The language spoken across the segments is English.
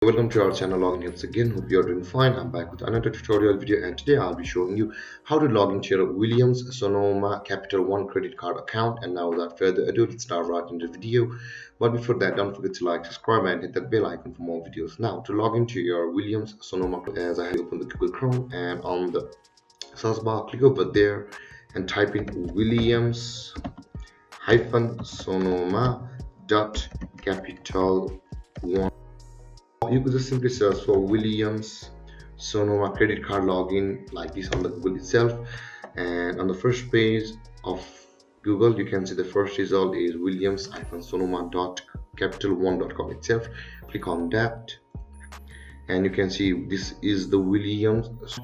Welcome to our channel Login Helps again. Hope you are doing fine. I'm back with another tutorial video, and today I'll be showing you how to log into your Williams Sonoma Capital One credit card account. And now without further ado, let's start right into the video. But before that, don't forget to like, subscribe and hit that bell icon for more videos. Now to log into your Williams Sonoma, as I have opened the Google Chrome, and on the search bar click over there and type in Williams Sonoma capital one. You could just simply search for Williams Sonoma credit card login like this on the Google itself, and on the first page of Google you can see the first result is williams-sonoma.capital1.com itself. Click on that and you can see this is the Williams,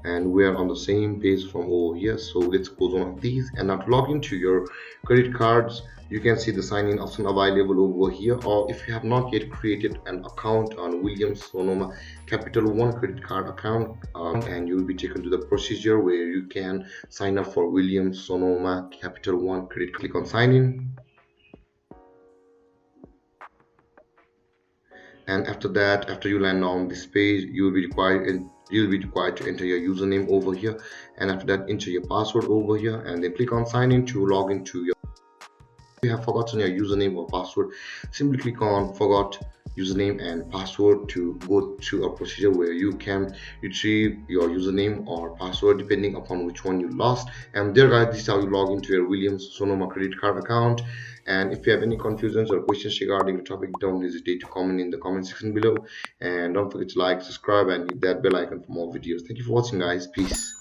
and we are on the same page from over here. So let's close one of these, and now to log into your credit cards you can see the sign in option available over here, or if you have not yet created an account on Williams Sonoma Capital One credit card account, and you will be taken to the procedure where you can sign up for Williams Sonoma Capital One credit. Click on sign in, and after that, after you land on this page, you'll be required to enter your username over here, and after that enter your password over here, and then click on sign in to log into your. If you have forgotten your username or password, simply click on forgot username and password to go to a procedure where you can retrieve your username or password depending upon which one you lost. And there guys, this is how you log into your Williams Sonoma credit card account. And if you have any confusions or questions regarding the topic, don't hesitate to comment in the comment section below, and don't forget to like, subscribe and hit that bell icon for more videos. Thank you for watching guys. Peace.